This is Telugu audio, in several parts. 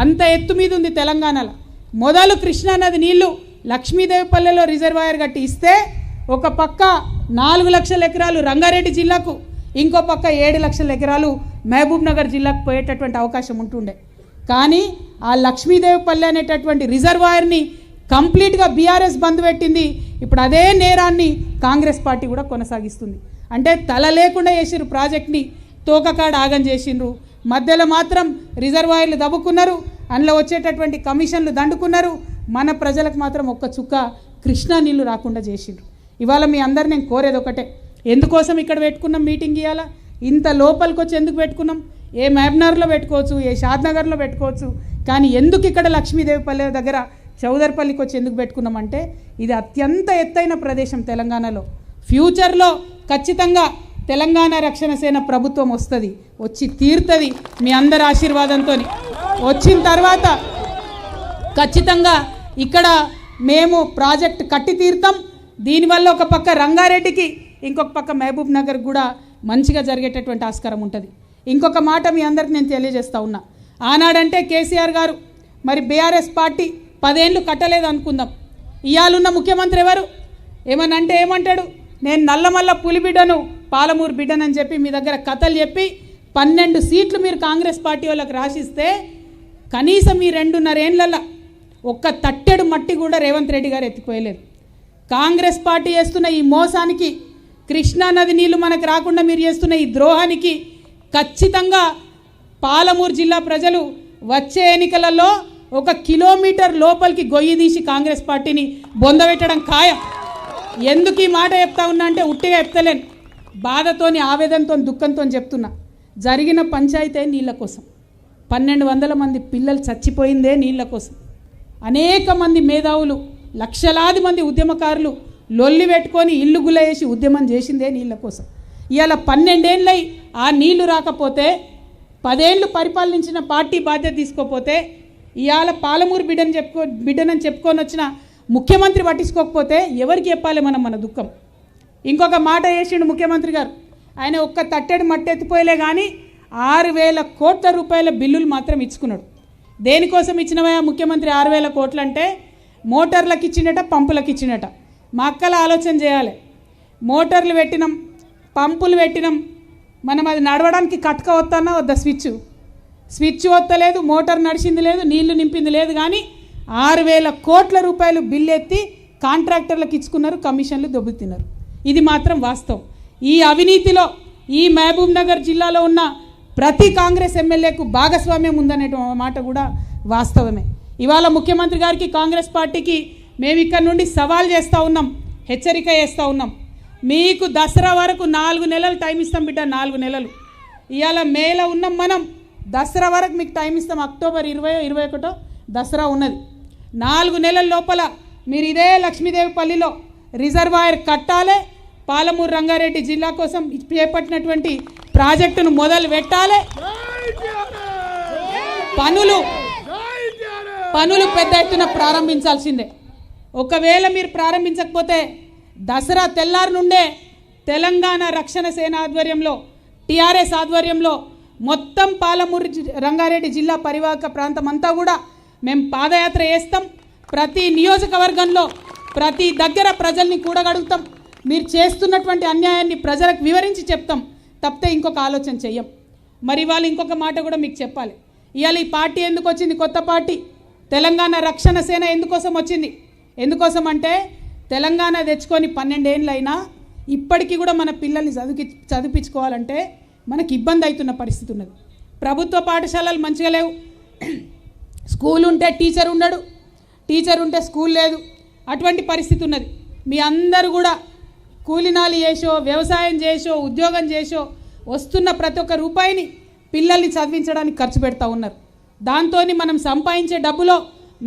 అంత ఎత్తు మీద ఉంది తెలంగాణలో. మొదలు కృష్ణానది నీళ్లు లక్ష్మీదేవిపల్లెలో రిజర్వాయర్ కట్టి ఇస్తే ఒక పక్క 4 లక్షల ఎకరాలు రంగారెడ్డి జిల్లాకు, ఇంకో పక్క 7 లక్షల ఎకరాలు మహబూబ్ నగర్ జిల్లాకు పోయేటటువంటి అవకాశం ఉంటుండే. కానీ ఆ లక్ష్మీదేవిపల్లె అనేటటువంటి రిజర్వాయర్ని కంప్లీట్గా బీఆర్ఎస్ బంద్ పెట్టింది. ఇప్పుడు అదే నేరాన్ని కాంగ్రెస్ పార్టీ కూడా కొనసాగిస్తుంది. అంటే తల లేకుండా చేసిర్రు, ప్రాజెక్ట్ని తోకకాడ ఆగం చేసిండ్రు. మధ్యలో మాత్రం రిజర్వాయర్లు దవ్వుకున్నారు, అందులో వచ్చేటటువంటి కమిషన్లు దండుకున్నారు. మన ప్రజలకు మాత్రం ఒక్క చుక్క కృష్ణా నీళ్లు రాకుండా చేసిండ్రు. ఇవాళ మీ అందరు నేను కోరేది ఒకటే, ఎందుకోసం ఇక్కడ పెట్టుకున్నాం మీటింగ్ ఇవ్వాలా? ఇంత లోపలికి వచ్చి ఎందుకు పెట్టుకున్నాం? ఏ మహబూబ్నగర్లో పెట్టుకోవచ్చు, ఏ షాద్నగర్లో పెట్టుకోవచ్చు, కానీ ఎందుకు ఇక్కడ లక్ష్మీదేవిపల్లె దగ్గర చౌదర్పల్లికి వచ్చి ఎందుకు పెట్టుకున్నామంటే ఇది అత్యంత ఎత్తైన ప్రదేశం తెలంగాణలో. ఫ్యూచర్లో ఖచ్చితంగా తెలంగాణ రక్షణ సేన ప్రభుత్వం వస్తుంది, వచ్చి తీరుతుంది మీ అందరి ఆశీర్వాదంతో. వచ్చిన తర్వాత ఖచ్చితంగా ఇక్కడ మేము ప్రాజెక్ట్ కట్టి తీరుతాం. దీనివల్ల ఒక పక్క రంగారెడ్డికి, ఇంకొక పక్క మహబూబ్ నగర్ కూడా మంచిగా జరిగేటటువంటి ఆస్కారం ఉంటుంది. ఇంకొక మాట మీ అందరికి నేను తెలియజేస్తూ ఉన్నా. ఆనాడంటే కేసీఆర్ గారు, మరి బీఆర్ఎస్ పార్టీ 10 ఏళ్ళు కట్టలేదు అనుకుందాం. ఇవాళున్న ముఖ్యమంత్రి ఎవరు? ఏమనంటే ఏమంటాడు, నేను నల్లమల్ల పులి బిడ్డను, పాలమూరు బిడ్డనని చెప్పి మీ దగ్గర కథలు చెప్పి 12 సీట్లు మీరు కాంగ్రెస్ పార్టీ వాళ్ళకి రాసిస్తే కనీసం ఈ 2.5 ఏళ్లలో ఒక్క తట్టెడు మట్టి కూడా రేవంత్ రెడ్డి గారు ఎత్తిపోయలేదు. కాంగ్రెస్ పార్టీ చేస్తున్న ఈ మోసానికి, కృష్ణానది నీళ్లు మనకు రాకుండా మీరు చేస్తున్న ఈ ద్రోహానికి ఖచ్చితంగా పాలమూరు జిల్లా ప్రజలు వచ్చే ఎన్నికలలో 1 కిలోమీటర్ లోపలికి గొయ్యి తీసి కాంగ్రెస్ పార్టీని బొందబెట్టడం ఖాయం. ఎందుకు ఈ మాట చెప్తా ఉన్నా అంటే ఉట్టిగా చెప్తలేను, బాధతోని, ఆవేదనతో, దుఃఖంతో చెప్తున్నా. జరిగిన పంచాయతీ నీళ్ళ కోసం 1200 మంది పిల్లలు చచ్చిపోయిందే నీళ్ళ కోసం. అనేక మంది మేధావులు, లక్షలాది మంది ఉద్యమకారులు లొల్లి పెట్టుకొని ఇల్లు గుల్ల వేసి ఉద్యమం చేసిందే నీళ్ళ కోసం. ఇవాళ 12 ఏళ్ళై ఆ నీళ్లు రాకపోతే, 10 ఏళ్ళు పరిపాలించిన పార్టీ బాధ్యత తీసుకోకపోతే, ఇవాళ పాలమూరు బిడ్డనని చెప్పుకొని వచ్చిన ముఖ్యమంత్రి పట్టించుకోకపోతే ఎవరికి చెప్పాలి మనం మన దుఃఖం? ఇంకొక మాట వేసిండు ముఖ్యమంత్రి గారు, ఆయన ఒక్క తట్టెడు మట్టి ఎత్తిపోయలే కానీ 6,000 కోట్ల రూపాయల బిల్లులు మాత్రం ఇచ్చుకున్నాడు. దేనికోసం ఇచ్చినవా ముఖ్యమంత్రి 6,000 కోట్లు అంటే? మోటార్లకు ఇచ్చినట, పంపులకు ఇచ్చినట. మా అక్కల ఆలోచన చేయాలి. మోటార్లు పెట్టినాం, పంపులు పెట్టినాం, మనం అది నడవడానికి కట్క వస్తానా వద్దా? స్విచ్ వస్తలేదు, మోటార్ నడిచింది లేదు, నీళ్లు నింపింది లేదు. కానీ 6,000 కోట్ల రూపాయలు బిల్లు ఎత్తి కాంట్రాక్టర్లకు ఇచ్చుకున్నారు, కమిషన్లు దొబ్బుతున్నారు. ఇది మాత్రం వాస్తవం. ఈ అవినీతిలో ఈ మహబూబ్ నగర్ జిల్లాలో ఉన్న ప్రతి కాంగ్రెస్ ఎమ్మెల్యేకు భాగస్వామ్యం ఉందనే మాట కూడా వాస్తవమే. ఇవాళ ముఖ్యమంత్రి గారికి, కాంగ్రెస్ పార్టీకి మేము ఇక్కడ నుండి సవాల్ చేస్తూ ఉన్నాం, హెచ్చరిక చేస్తూ ఉన్నాం. మీకు దసరా వరకు 4 నెలలు టైం ఇస్తాం బిడ్డ, 4 నెలలు. ఇవాళ మేలో ఉన్నాం మనం, దసరా వరకు మీకు టైం ఇస్తాం. అక్టోబర్ 20-21 దసరా ఉన్నది. 4 నెలల లోపల మీరు ఇదే లక్ష్మీదేవిపల్లిలో రిజర్వాయర్ కట్టాలి, పాలమూరు రంగారెడ్డి జిల్లా కోసం చేపట్టినటువంటి ప్రాజెక్టును మొదలు పెట్టాలి. పనులు పెద్ద ఎత్తున ప్రారంభించాల్సిందే. ఒకవేళ మీరు ప్రారంభించకపోతే దసరా తెల్లారు నుండే తెలంగాణ రక్షణ సేన ఆధ్వర్యంలో, టీఆర్ఎస్ ఆధ్వర్యంలో మొత్తం పాలమూరు రంగారెడ్డి జిల్లా పరివాహక ప్రాంతం అంతా కూడా మేము పాదయాత్ర చేస్తాం. ప్రతి నియోజకవర్గంలో, ప్రతి దగ్గర ప్రజల్ని కూడగడుగుతాం. మీరు చేస్తున్నటువంటి అన్యాయాన్ని ప్రజలకు వివరించి చెప్తాం, తప్పితే ఇంకొక ఆలోచన చెయ్యం. మరి ఇవాళ ఇంకొక మాట కూడా మీకు చెప్పాలి. ఇవాళ ఈ పార్టీ ఎందుకు వచ్చింది? కొత్త పార్టీ తెలంగాణ రక్షణ సేన ఎందుకోసం వచ్చింది? ఎందుకోసం అంటే తెలంగాణ తెచ్చుకొని 12 ఏళ్ళు అయినా ఇప్పటికీ కూడా మన పిల్లల్ని చదివించుకోవాలంటే మనకి ఇబ్బంది అవుతున్న పరిస్థితి ఉన్నది. ప్రభుత్వ పాఠశాలలు మంచిగా లేవు. స్కూల్ ఉంటే టీచర్ ఉండడు, టీచర్ ఉంటే స్కూల్ లేదు, అటువంటి పరిస్థితి ఉన్నది. మీ అందరూ కూడా కూలినాలి చేసో, వ్యవసాయం చేసో, ఉద్యోగం చేసో వస్తున్న ప్రతి ఒక్క రూపాయిని పిల్లల్ని చదివించడానికి ఖర్చు పెడతా ఉన్నారు. దాంతో మనం సంపాదించే డబ్బులో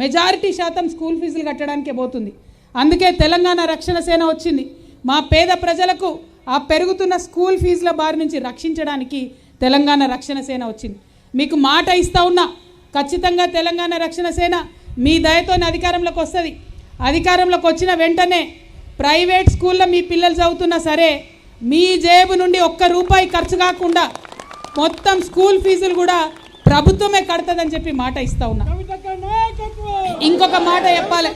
మెజారిటీ శాతం స్కూల్ ఫీజులు కట్టడానికే పోతుంది. అందుకే తెలంగాణ రక్షణ సేన వచ్చింది. మా పేద ప్రజలకు ఆ పెరుగుతున్న స్కూల్ ఫీజుల బారి నుంచి రక్షించడానికి తెలంగాణ రక్షణ సేన వచ్చింది. మీకు మాట ఇస్తా ఉన్నా, ఖచ్చితంగా తెలంగాణ రక్షణ సేన మీ దయతోనే అధికారంలోకి వస్తుంది. అధికారంలోకి వచ్చిన వెంటనే ప్రైవేట్ స్కూల్లో మీ పిల్లలు చదువుతున్నా సరే మీ జేబు నుండి 1 రూపాయి ఖర్చు కాకుండా మొత్తం స్కూల్ ఫీజులు కూడా ప్రభుత్వమే కడతదని చెప్పి మాట ఇస్తా ఉన్నా. ఇంకొక మాట చెప్పాలి,